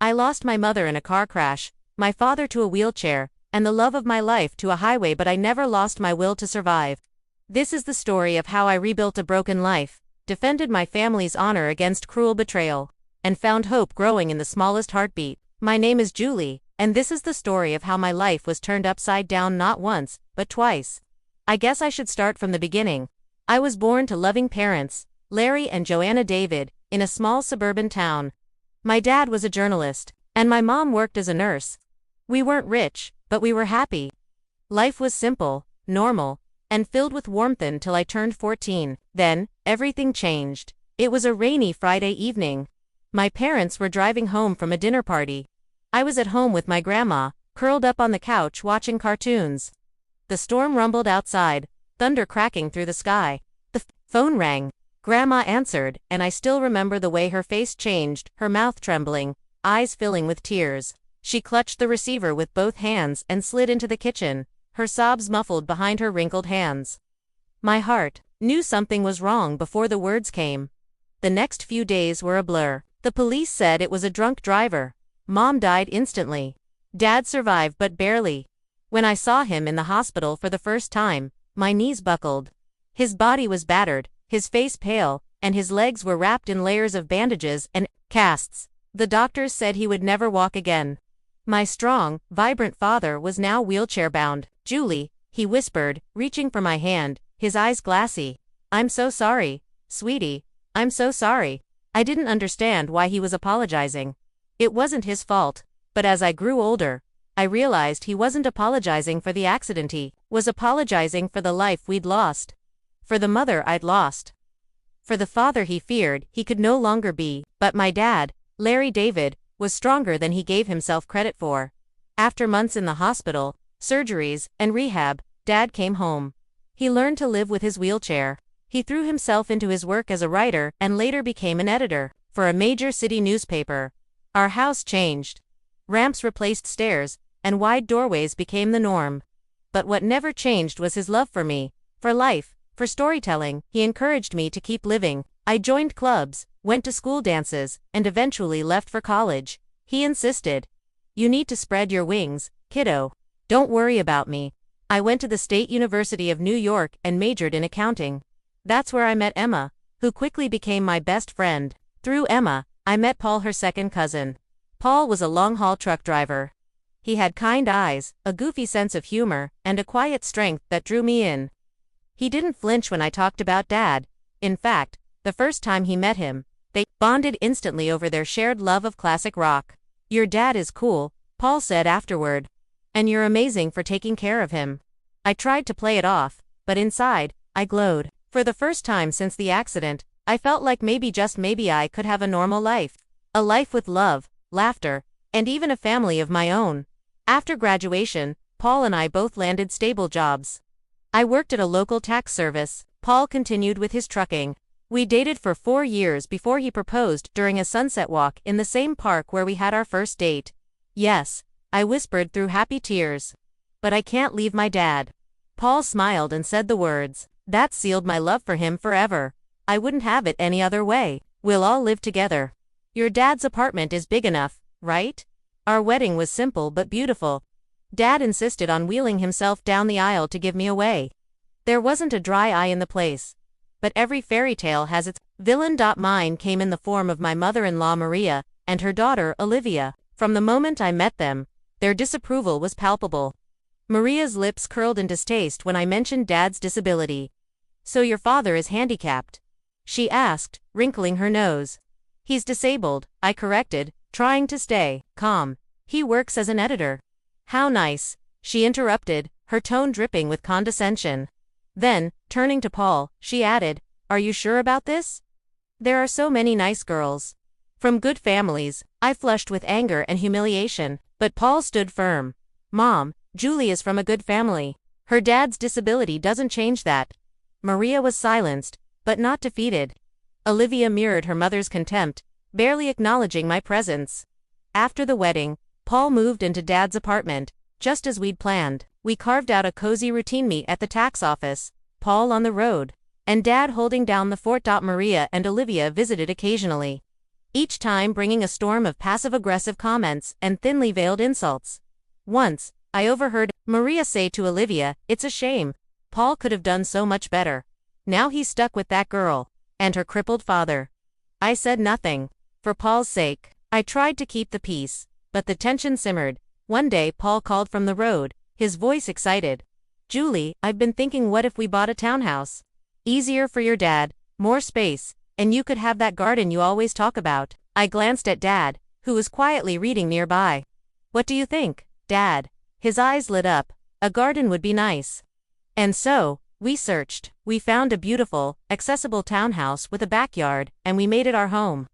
I lost my mother in a car crash, my father to a wheelchair, and the love of my life to a highway, but I never lost my will to survive. This is the story of how I rebuilt a broken life, defended my family's honor against cruel betrayal, and found hope growing in the smallest heartbeat. My name is Julie, and this is the story of how my life was turned upside down not once, but twice. I guess I should start from the beginning. I was born to loving parents, Larry and Joanna David, in a small suburban town. My dad was a journalist, and my mom worked as a nurse. We weren't rich, but we were happy. Life was simple, normal, and filled with warmth until I turned 14. Then, everything changed. It was a rainy Friday evening. My parents were driving home from a dinner party. I was at home with my grandma, curled up on the couch watching cartoons. The storm rumbled outside, thunder cracking through the sky. The phone rang. Grandma answered, and I still remember the way her face changed, her mouth trembling, eyes filling with tears. She clutched the receiver with both hands and slid into the kitchen, her sobs muffled behind her wrinkled hands. My heart knew something was wrong before the words came. The next few days were a blur. The police said it was a drunk driver. Mom died instantly. Dad survived but barely. When I saw him in the hospital for the first time, my knees buckled. His body was battered, his face pale, and his legs were wrapped in layers of bandages and casts. The doctors said he would never walk again. My strong, vibrant father was now wheelchair-bound. "Julie," he whispered, reaching for my hand, his eyes glassy. "I'm so sorry, sweetie. I'm so sorry." I didn't understand why he was apologizing. It wasn't his fault. But as I grew older, I realized he wasn't apologizing for the accident, he was apologizing for the life we'd lost. For the mother I'd lost. For the father he feared he could no longer be. But my dad, Larry David, was stronger than he gave himself credit for. After months in the hospital, surgeries, and rehab, Dad came home. He learned to live with his wheelchair. He threw himself into his work as a writer and later became an editor for a major city newspaper. Our house changed. Ramps replaced stairs, and wide doorways became the norm. But what never changed was his love for me, for life, for storytelling. He encouraged me to keep living. I joined clubs, went to school dances, and eventually left for college. He insisted, "You need to spread your wings, kiddo. Don't worry about me." I went to the State University of New York and majored in accounting. That's where I met Emma, who quickly became my best friend. Through Emma, I met Paul, her second cousin. Paul was a long-haul truck driver. He had kind eyes, a goofy sense of humor, and a quiet strength that drew me in. He didn't flinch when I talked about Dad. In fact, the first time he met him, they bonded instantly over their shared love of classic rock. "Your dad is cool," Paul said afterward. "And you're amazing for taking care of him." I tried to play it off, but inside, I glowed. For the first time since the accident, I felt like maybe, just maybe, I could have a normal life. A life with love, laughter, and even a family of my own. After graduation, Paul and I both landed stable jobs. I worked at a local tax service. Paul continued with his trucking. We dated for 4 years before he proposed during a sunset walk in the same park where we had our first date. "Yes," I whispered through happy tears. "But I can't leave my dad." Paul smiled and said the words. That sealed my love for him forever. I wouldn't have it any other way. "We'll all live together. Your dad's apartment is big enough, right?" Our wedding was simple but beautiful. Dad insisted on wheeling himself down the aisle to give me away. There wasn't a dry eye in the place. But every fairy tale has its villain. Mine came in the form of my mother-in-law Maria and her daughter Olivia. From the moment I met them, their disapproval was palpable. Maria's lips curled in distaste when I mentioned Dad's disability. "So your father is handicapped?" she asked, wrinkling her nose. "He's disabled," I corrected, trying to stay calm. "He works as an editor." "How nice," she interrupted, her tone dripping with condescension. Then, turning to Paul, she added, "Are you sure about this? There are so many nice girls from good families." I flushed with anger and humiliation, but Paul stood firm. "Mom, Julie is from a good family. Her dad's disability doesn't change that." Maria was silenced, but not defeated. Olivia mirrored her mother's contempt, barely acknowledging my presence. After the wedding, Paul moved into Dad's apartment, just as we'd planned. We carved out a cozy routine: meet at the tax office, Paul on the road, and Dad holding down the fort. Maria and Olivia visited occasionally. each time bringing a storm of passive-aggressive comments and thinly veiled insults. Once, I overheard Maria say to Olivia, "It's a shame. Paul could have done so much better. Now he's stuck with that girl and her crippled father." I said nothing. For Paul's sake, I tried to keep the peace, but the tension simmered. One day Paul called from the road, his voice excited. "Julie, I've been thinking, what if we bought a townhouse? Easier for your dad, more space, and you could have that garden you always talk about." I glanced at Dad, who was quietly reading nearby. "What do you think, Dad?" His eyes lit up. "A garden would be nice." And so, we searched. We found a beautiful, accessible townhouse with a backyard, and we made it our home.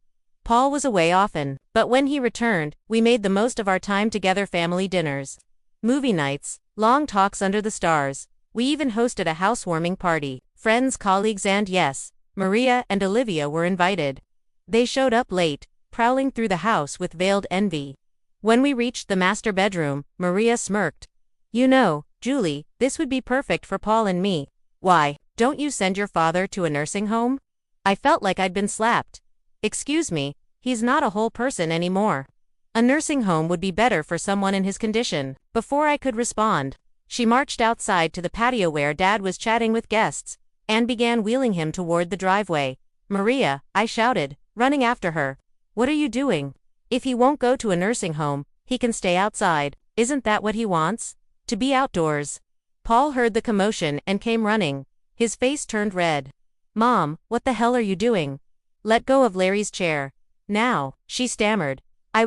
Paul was away often, but when he returned, we made the most of our time together: family dinners, movie nights, long talks under the stars. We even hosted a housewarming party. Friends, colleagues, and yes, Maria and Olivia were invited. They showed up late, prowling through the house with veiled envy. When we reached the master bedroom, Maria smirked. "You know, Julie, this would be perfect for Paul and me." "Why, don't you send your father to a nursing home?" I felt like I'd been slapped. "Excuse me, he's not a whole person anymore. A nursing home would be better for someone in his condition." Before I could respond, she marched outside to the patio where Dad was chatting with guests, and began wheeling him toward the driveway. "Maria," I shouted, running after her. "What are you doing? If he won't go to a nursing home, he can stay outside. Isn't that what he wants? To be outdoors?" Paul heard the commotion and came running. His face turned red. "Mom, what the hell are you doing? Let go of Larry's chair." "Now," she stammered. I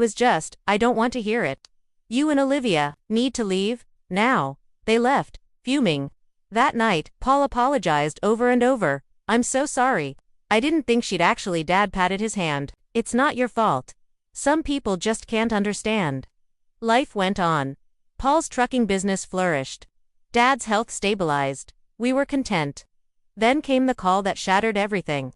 don't want to hear it." "You and Olivia need to leave now." They left, fuming. That night, Paul apologized over and over. "I'm so sorry. I didn't think she'd actually." Dad patted his hand. "It's not your fault. Some people just can't understand." Life went on. Paul's trucking business flourished. Dad's health stabilized. We were content. Then came the call that shattered everything.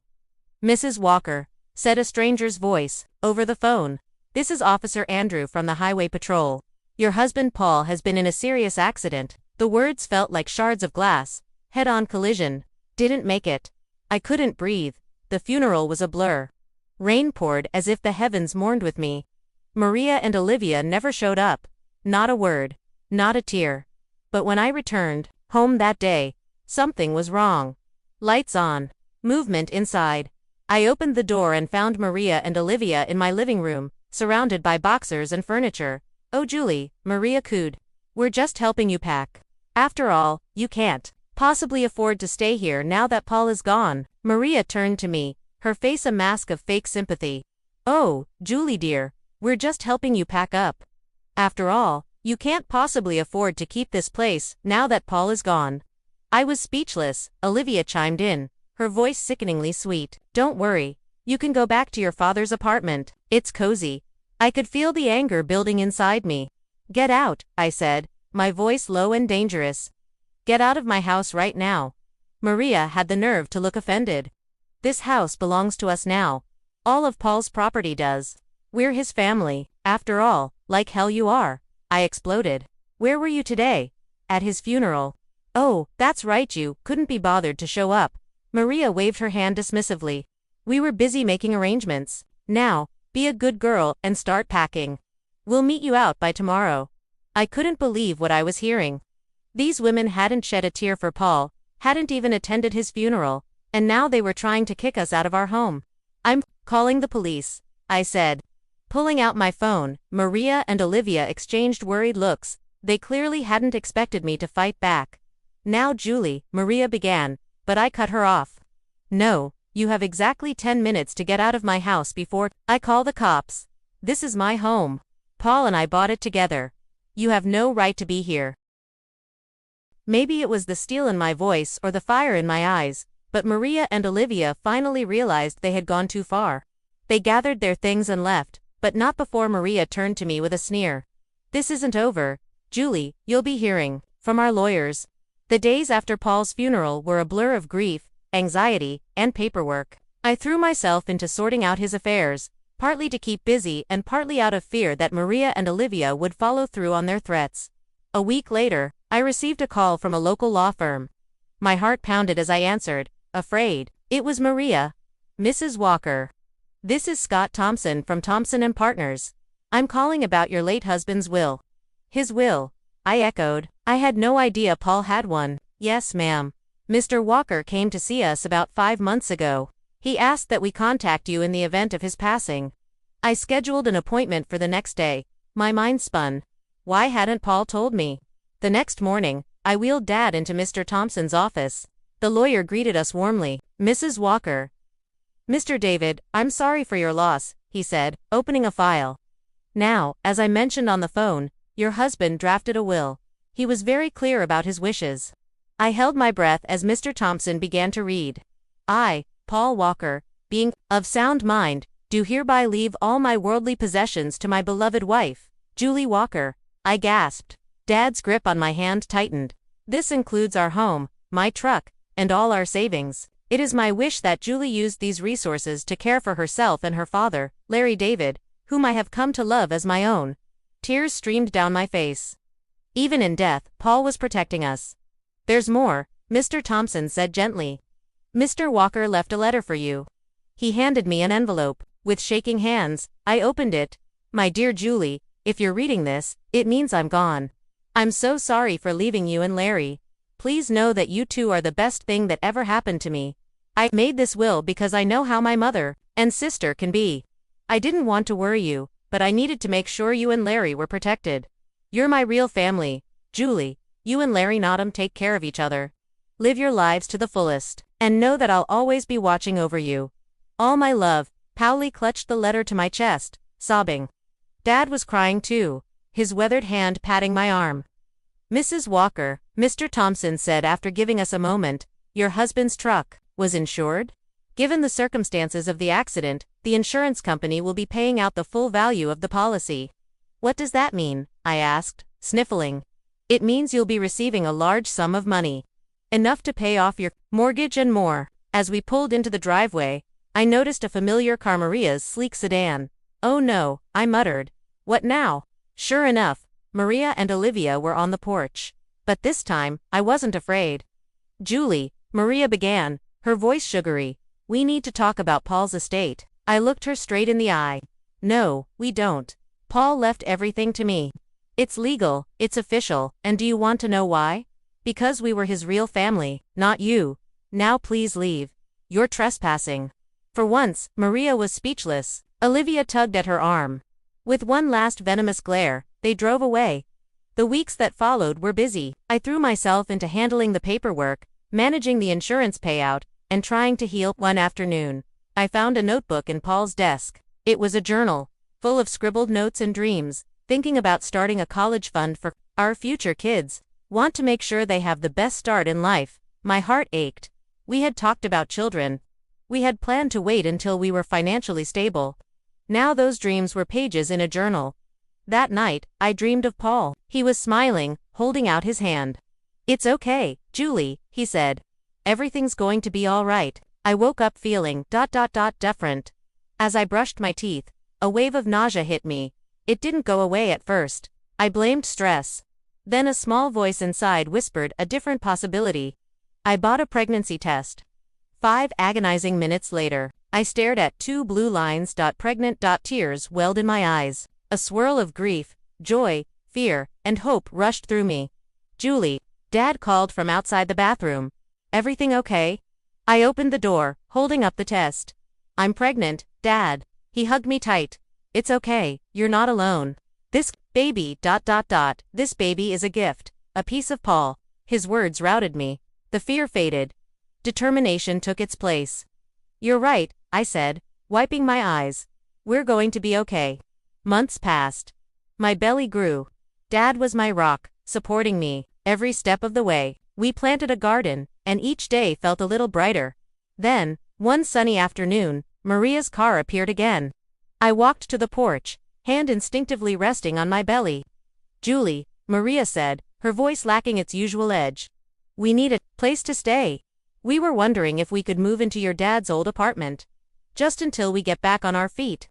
"Mrs. Walker," said a stranger's voice, over the phone. "This is Officer Andrew from the Highway Patrol. Your husband Paul has been in a serious accident." The words felt like shards of glass. Head-on collision. Didn't make it. I couldn't breathe. The funeral was a blur. Rain poured as if the heavens mourned with me. Maria and Olivia never showed up. Not a word. Not a tear. But when I returned home that day, something was wrong. Lights on. Movement inside. I opened the door and found Maria and Olivia in my living room, surrounded by boxers and furniture. "Oh, Julie," Maria cooed. "We're just helping you pack. After all, you can't possibly afford to stay here now that Paul is gone." Maria turned to me, her face a mask of fake sympathy. "Oh, Julie dear, we're just helping you pack up. After all, you can't possibly afford to keep this place now that Paul is gone." I was speechless. Olivia chimed in, her voice sickeningly sweet. "Don't worry. You can go back to your father's apartment. It's cozy." I could feel the anger building inside me. "Get out," I said, my voice low and dangerous. "Get out of my house right now." Maria had the nerve to look offended. "This house belongs to us now. All of Paul's property does. We're his family, after all." "Like hell you are," I exploded. "Where were you today?" "At his funeral." "Oh, that's right, you couldn't be bothered to show up." Maria waved her hand dismissively. "We were busy making arrangements. Now, be a good girl and start packing. We'll meet you out by tomorrow." I couldn't believe what I was hearing. These women hadn't shed a tear for Paul, hadn't even attended his funeral, and now they were trying to kick us out of our home. "I'm calling the police," I said. Pulling out my phone, Maria and Olivia exchanged worried looks. They clearly hadn't expected me to fight back. "Now, Julie," Maria began, but I cut her off. "No, you have exactly 10 minutes to get out of my house before I call the cops. This is my home. Paul and I bought it together. You have no right to be here." Maybe it was the steel in my voice or the fire in my eyes, but Maria and Olivia finally realized they had gone too far. They gathered their things and left, but not before Maria turned to me with a sneer. "This isn't over, Julie. You'll be hearing from our lawyers." The days after Paul's funeral were a blur of grief, anxiety, and paperwork. I threw myself into sorting out his affairs, partly to keep busy and partly out of fear that Maria and Olivia would follow through on their threats. A week later, I received a call from a local law firm. My heart pounded as I answered, afraid. It was Maria. "Mrs. Walker." This is Scott Thompson from Thompson and Partners. I'm calling about your late husband's will. His will? I echoed. I had no idea Paul had one. Yes, ma'am. Mr. Walker came to see us about 5 months ago. He asked that we contact you in the event of his passing. I scheduled an appointment for the next day. My mind spun. Why hadn't Paul told me? The next morning, I wheeled Dad into Mr. Thompson's office. The lawyer greeted us warmly. Mrs. Walker. Mr. David, I'm sorry for your loss, he said, opening a file. Now, as I mentioned on the phone, your husband drafted a will. He was very clear about his wishes. I held my breath as Mr. Thompson began to read. I, Paul Walker, being of sound mind, do hereby leave all my worldly possessions to my beloved wife, Julie Walker. I gasped. Dad's grip on my hand tightened. This includes our home, my truck, and all our savings. It is my wish that Julie used these resources to care for herself and her father, Larry David, whom I have come to love as my own. Tears streamed down my face. Even in death, Paul was protecting us. There's more, Mr. Thompson said gently. Mr. Walker left a letter for you. He handed me an envelope. With shaking hands, I opened it. My dear Julie, if you're reading this, it means I'm gone. I'm so sorry for leaving you and Larry. Please know that you two are the best thing that ever happened to me. I made this will because I know how my mother and sister can be. I didn't want to worry you, but I needed to make sure you and Larry were protected. You're my real family, Julie. You and Larry Nottam take care of each other. Live your lives to the fullest, and know that I'll always be watching over you. All my love. Powley clutched the letter to my chest, sobbing. Dad was crying too, his weathered hand patting my arm. Mrs. Walker, Mr. Thompson said after giving us a moment, your husband's truck was insured? Given the circumstances of the accident, the insurance company will be paying out the full value of the policy. What does that mean? I asked, sniffling. It means you'll be receiving a large sum of money. Enough to pay off your mortgage and more. As we pulled into the driveway, I noticed a familiar car, Maria's sleek sedan. Oh no, I muttered. What now? Sure enough, Maria and Olivia were on the porch. But this time, I wasn't afraid. Julie, Maria began, her voice sugary. We need to talk about Paul's estate. I looked her straight in the eye. No, we don't. Paul left everything to me. It's legal, it's official, and do you want to know why? Because we were his real family, not you. Now please leave. You're trespassing. For once, Maria was speechless. Olivia tugged at her arm. With one last venomous glare, they drove away. The weeks that followed were busy. I threw myself into handling the paperwork, managing the insurance payout, and trying to heal. One afternoon, I found a notebook in Paul's desk. It was a journal, full of scribbled notes and dreams, thinking about starting a college fund for our future kids. Want to make sure they have the best start in life. My heart ached. We had talked about children. We had planned to wait until we were financially stable. Now those dreams were pages in a journal. That night, I dreamed of Paul. He was smiling, holding out his hand. It's okay, Julie, he said. Everything's going to be all right. I woke up feeling different. As I brushed my teeth, a wave of nausea hit me. It didn't go away at first. I blamed stress. Then a small voice inside whispered a different possibility. I bought a pregnancy test. 5 agonizing minutes later, I stared at 2 blue lines. Pregnant. Tears welled in my eyes. A swirl of grief, joy, fear, and hope rushed through me. Julie, Dad called from outside the bathroom. Everything okay? I opened the door, holding up the test. I'm pregnant, Dad. He hugged me tight. It's okay, you're not alone. This baby. This baby is a gift, a piece of Paul. His words routed me. The fear faded. Determination took its place. You're right, I said, wiping my eyes. We're going to be okay. Months passed. My belly grew. Dad was my rock, supporting me every step of the way. We planted a garden, and each day felt a little brighter. Then, one sunny afternoon, Maria's car appeared again. I walked to the porch, hand instinctively resting on my belly. Julie, Maria said, her voice lacking its usual edge. We need a place to stay. We were wondering if we could move into your dad's old apartment. Just until we get back on our feet.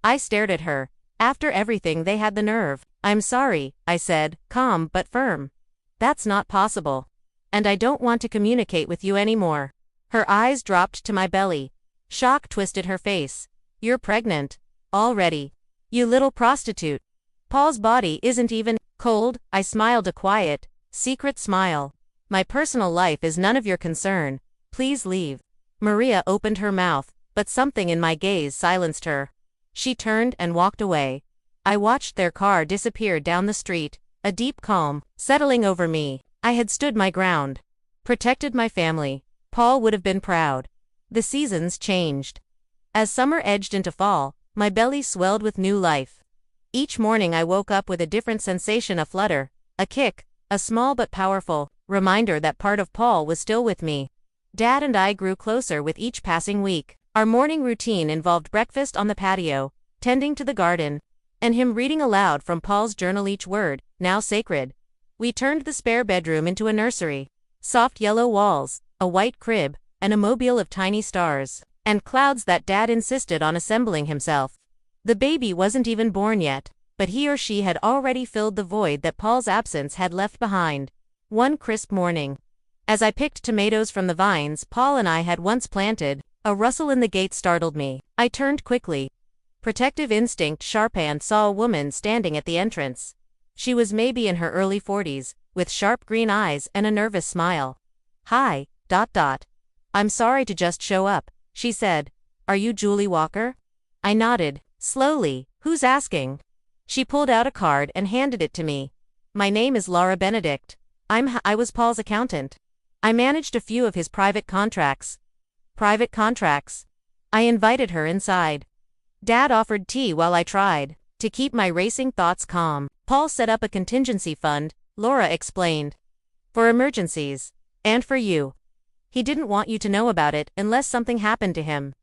I stared at her. After everything, they had the nerve. I'm sorry, I said, calm but firm. That's not possible. And I don't want to communicate with you anymore. Her eyes dropped to my belly. Shock twisted her face. You're pregnant. Already. You little prostitute. Paul's body isn't even cold. I smiled a quiet, secret smile. My personal life is none of your concern. Please leave. Maria opened her mouth, but something in my gaze silenced her. She turned and walked away. I watched their car disappear down the street, a deep calm settling over me. I had stood my ground. Protected my family. Paul would have been proud. The seasons changed. As summer edged into fall, my belly swelled with new life. Each morning I woke up with a different sensation, a flutter, a kick, a small but powerful reminder that part of Paul was still with me. Dad and I grew closer with each passing week. Our morning routine involved breakfast on the patio, tending to the garden, and him reading aloud from Paul's journal, each word, now sacred. We turned the spare bedroom into a nursery. Soft yellow walls, a white crib, and a mobile of tiny stars, and clouds that Dad insisted on assembling himself. The baby wasn't even born yet, but he or she had already filled the void that Paul's absence had left behind. One crisp morning, as I picked tomatoes from the vines Paul and I had once planted, a rustle in the gate startled me. I turned quickly. Protective instinct sharp-hand saw a woman standing at the entrance. She was maybe in her early 40s, with sharp green eyes and a nervous smile. "Hi, ... I'm sorry to just show up," she said. "Are you Julie Walker?" I nodded, slowly. "Who's asking?" She pulled out a card and handed it to me. "My name is Laura Benedict. I was Paul's accountant. I managed a few of his private contracts." "Private contracts?" I invited her inside. Dad offered tea while I tried to keep my racing thoughts calm. "Paul set up a contingency fund," Laura explained. "For emergencies. And for you. He didn't want you to know about it unless something happened to him.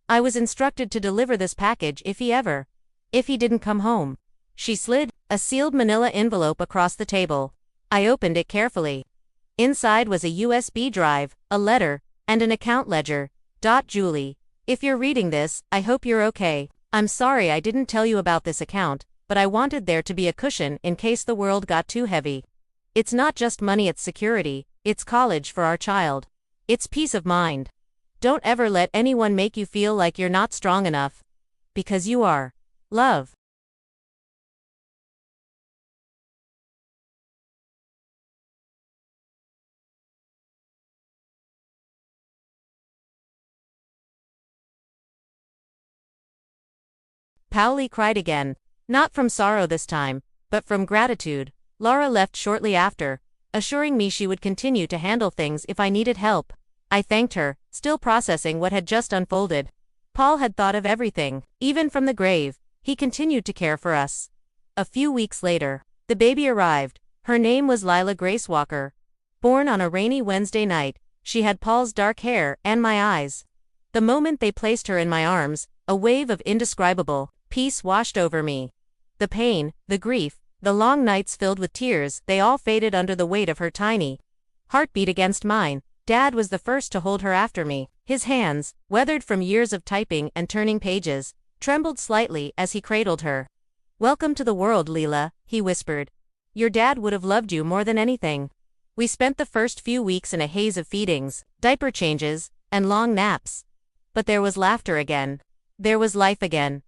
I was instructed to deliver this package if he didn't come home." She slid a sealed manila envelope across the table. I opened it carefully. Inside was a USB drive, a letter, and an account ledger. "Julie, if you're reading this, I hope you're okay. I'm sorry I didn't tell you about this account, but I wanted there to be a cushion in case the world got too heavy. It's not just money, it's security, it's college for our child. It's peace of mind. Don't ever let anyone make you feel like you're not strong enough. Because you are. Love." Pauli cried again, not from sorrow this time, but from gratitude. Laura left shortly after, assuring me she would continue to handle things if I needed help. I thanked her, still processing what had just unfolded. Paul had thought of everything, even from the grave. He continued to care for us. A few weeks later, the baby arrived. Her name was Lila Grace Walker. Born on a rainy Wednesday night, she had Paul's dark hair and my eyes. The moment they placed her in my arms, a wave of indescribable peace washed over me. The pain, the grief, the long nights filled with tears, they all faded under the weight of her tiny heartbeat against mine. Dad was the first to hold her after me. His hands, weathered from years of typing and turning pages, trembled slightly as he cradled her. "Welcome to the world, Leela," he whispered. "Your dad would have loved you more than anything." We spent the first few weeks in a haze of feedings, diaper changes, and long naps. But there was laughter again. There was life again.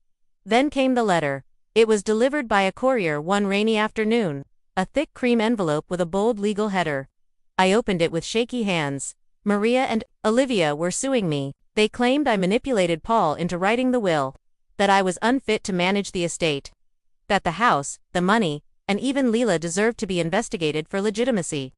Then came the letter. It was delivered by a courier one rainy afternoon. A thick cream envelope with a bold legal header. I opened it with shaky hands. Maria and Olivia were suing me. They claimed I manipulated Paul into writing the will. That I was unfit to manage the estate. That the house, the money, and even Leela deserved to be investigated for legitimacy.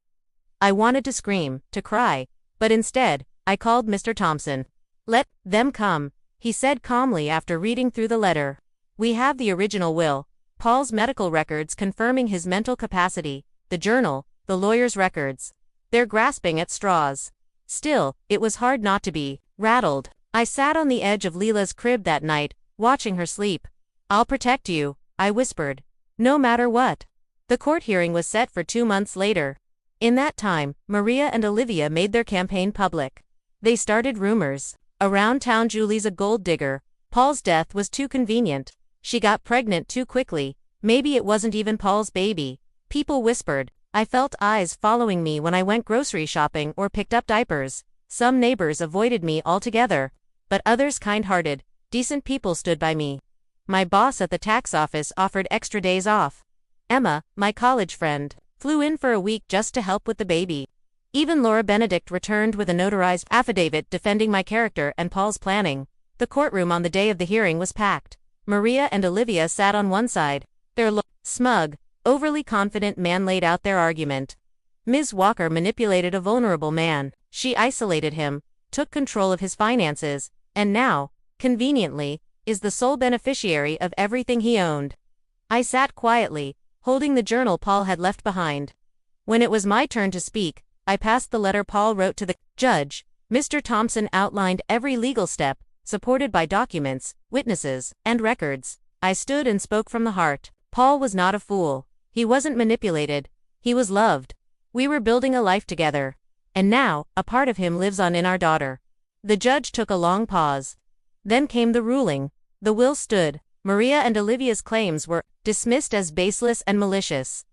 I wanted to scream, to cry, but instead, I called Mr. Thompson. "Let them come," he said calmly after reading through the letter. "We have the original will, Paul's medical records confirming his mental capacity, the journal, the lawyer's records. They're grasping at straws." Still, it was hard not to be rattled. I sat on the edge of Leela's crib that night, watching her sleep. "I'll protect you," I whispered. "No matter what." The court hearing was set for 2 months later. In that time, Maria and Olivia made their campaign public. They started rumors. Around town, "Julie's a gold digger. Paul's death was too convenient. She got pregnant too quickly. Maybe it wasn't even Paul's baby." People whispered. I felt eyes following me when I went grocery shopping or picked up diapers. Some neighbors avoided me altogether, but others kind-hearted, Decent people stood by me. My boss at the tax office offered extra days off. Emma, my college friend, flew in for a week just to help with the baby. Even Laura Benedict returned with a notarized affidavit defending my character and Paul's planning. The courtroom on the day of the hearing was packed. Maria and Olivia sat on one side. Their smug, overly confident man laid out their argument. Ms. Walker manipulated a vulnerable man. She isolated him, took control of his finances, and now, conveniently, is the sole beneficiary of everything he owned. I sat quietly, holding the journal Paul had left behind. When it was my turn to speak, I passed the letter Paul wrote to the judge. Mr. Thompson outlined every legal step, supported by documents, witnesses, and records. I stood and spoke from the heart. Paul was not a fool. He wasn't manipulated. He was loved. We were building a life together. And now, a part of him lives on in our daughter. The judge took a long pause. Then came the ruling. The will stood. Maria and Olivia's claims were dismissed as baseless and malicious.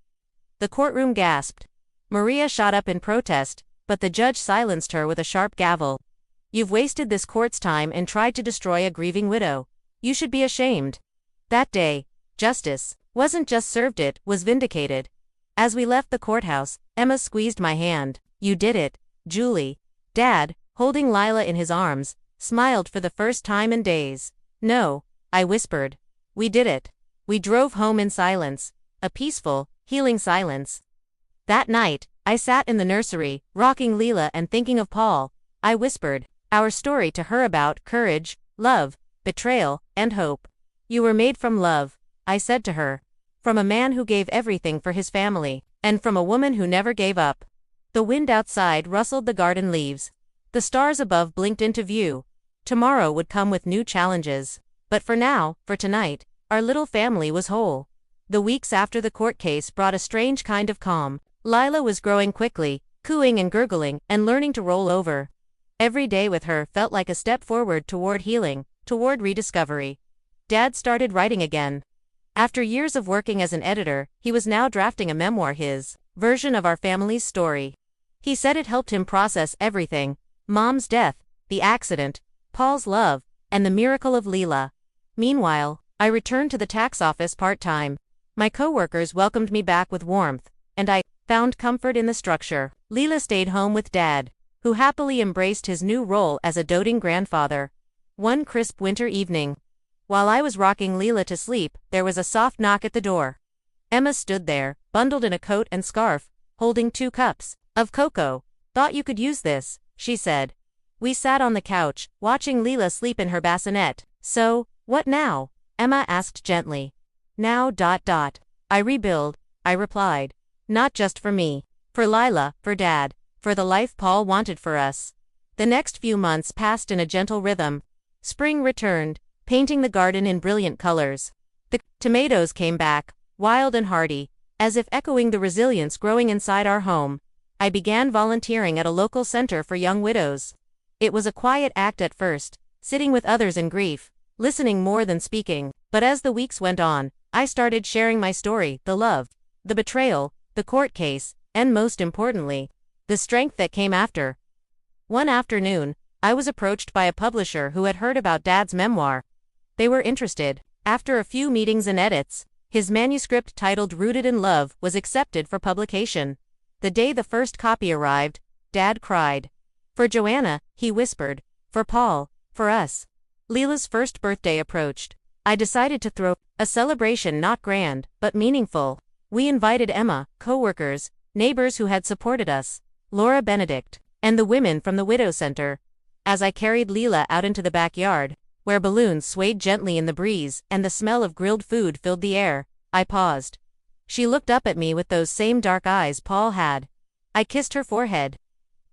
The courtroom gasped. Maria shot up in protest, but the judge silenced her with a sharp gavel. You've wasted this court's time and tried to destroy a grieving widow. You should be ashamed. That day, justice wasn't just served, it was vindicated. As we left the courthouse, Emma squeezed my hand. You did it, Julie. Dad, holding Lila in his arms, smiled for the first time in days. No, I whispered. We did it. We drove home in silence, a peaceful, healing silence. That night, I sat in the nursery, rocking Lila and thinking of Paul. I whispered our story to her about courage, love, betrayal, and hope. You were made from love, I said to her. From a man who gave everything for his family, and from a woman who never gave up. The wind outside rustled the garden leaves. The stars above blinked into view. Tomorrow would come with new challenges. But for now, for tonight, our little family was whole. The weeks after the court case brought a strange kind of calm. Lila was growing quickly, cooing and gurgling, and learning to roll over. Every day with her felt like a step forward toward healing, toward rediscovery. Dad started writing again. After years of working as an editor, he was now drafting a memoir, his version of our family's story. He said it helped him process everything: Mom's death, the accident, Paul's love, and the miracle of Lila. Meanwhile, I returned to the tax office part-time. My coworkers welcomed me back with warmth, and I found comfort in the structure. Lila stayed home with Dad, who happily embraced his new role as a doting grandfather. One crisp winter evening, while I was rocking Lila to sleep, there was a soft knock at the door. Emma stood there, bundled in a coat and scarf, holding 2 cups of cocoa. Thought you could use this, she said. We sat on the couch, watching Lila sleep in her bassinet. So, what now? Emma asked gently. Now ... I rebuild, I replied. Not just for me. For Lila, for Dad, for the life Paul wanted for us. The next few months passed in a gentle rhythm. Spring returned, painting the garden in brilliant colors. The tomatoes came back, wild and hardy, as if echoing the resilience growing inside our home. I began volunteering at a local center for young widows. It was a quiet act at first, sitting with others in grief, listening more than speaking. But as the weeks went on, I started sharing my story, the love, the betrayal, the court case, and most importantly, the strength that came after. One afternoon, I was approached by a publisher who had heard about Dad's memoir. They were interested. After a few meetings and edits, his manuscript titled Rooted in Love was accepted for publication. The day the first copy arrived, Dad cried. For Joanna, he whispered. For Paul, for us. Lila's first birthday approached. I decided to throw a celebration, not grand, but meaningful. We invited Emma, co-workers, neighbors who had supported us, Laura Benedict, and the women from the Widow Center. As I carried Lila out into the backyard, where balloons swayed gently in the breeze and the smell of grilled food filled the air, I paused. She looked up at me with those same dark eyes Paul had. I kissed her forehead.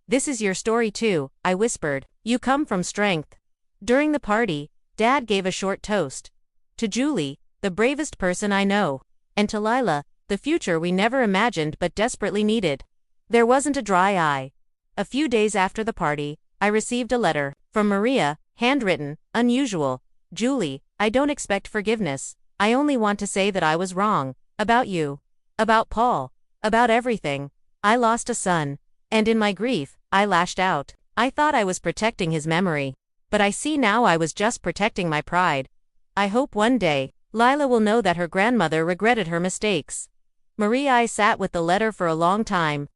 This is your story too, I whispered. You come from strength. During the party, Dad gave a short toast. To Julie, the bravest person I know. And to Lila, the future we never imagined but desperately needed. There wasn't a dry eye. A few days after the party, I received a letter from Maria, handwritten, unusual. Julie, I don't expect forgiveness. I only want to say that I was wrong. About you. About Paul. About everything. I lost a son. And in my grief, I lashed out. I thought I was protecting his memory. But I see now I was just protecting my pride. I hope one day, Lila will know that her grandmother regretted her mistakes. I sat with the letter for a long time.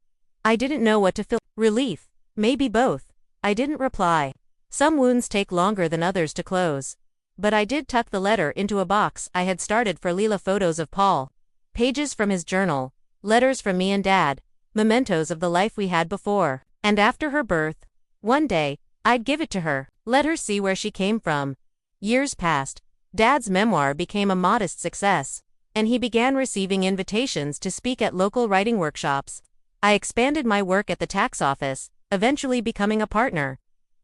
I didn't know what to feel. Relief. Maybe both. I didn't reply. Some wounds take longer than others to close. But I did tuck the letter into a box I had started for Lila. Photos of Paul. Pages from his journal. Letters from me and Dad. Mementos of the life we had before and after her birth. One day, I'd give it to her, let her see where she came from. Years passed. Dad's memoir became a modest success, and he began receiving invitations to speak at local writing workshops. I expanded my work at the tax office, eventually becoming a partner.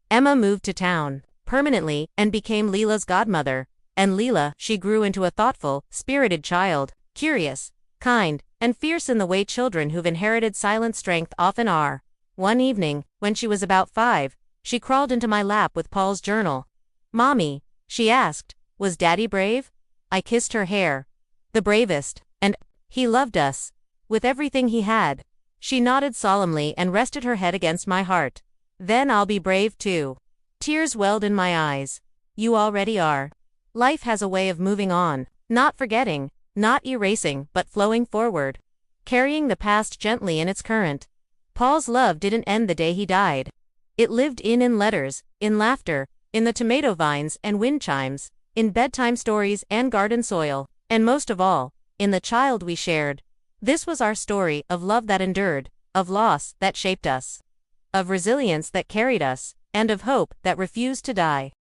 Emma moved to town permanently and became Lila's godmother, and Lila, she grew into a thoughtful, spirited child, curious, kind, and fierce in the way children who've inherited silent strength often are. One evening, when she was about 5, she crawled into my lap with Paul's journal. "Mommy," she asked, "was Daddy brave?" I kissed her hair. "The bravest, and he loved us with everything he had." She nodded solemnly and rested her head against my heart. "Then I'll be brave too." Tears welled in my eyes. "You already are." Life has a way of moving on, not forgetting, not erasing, but flowing forward, carrying the past gently in its current. Paul's love didn't end the day he died. It lived in letters, in laughter, in the tomato vines and wind chimes, in bedtime stories and garden soil, and most of all, in the child we shared. This was our story of love that endured, of loss that shaped us, of resilience that carried us, and of hope that refused to die.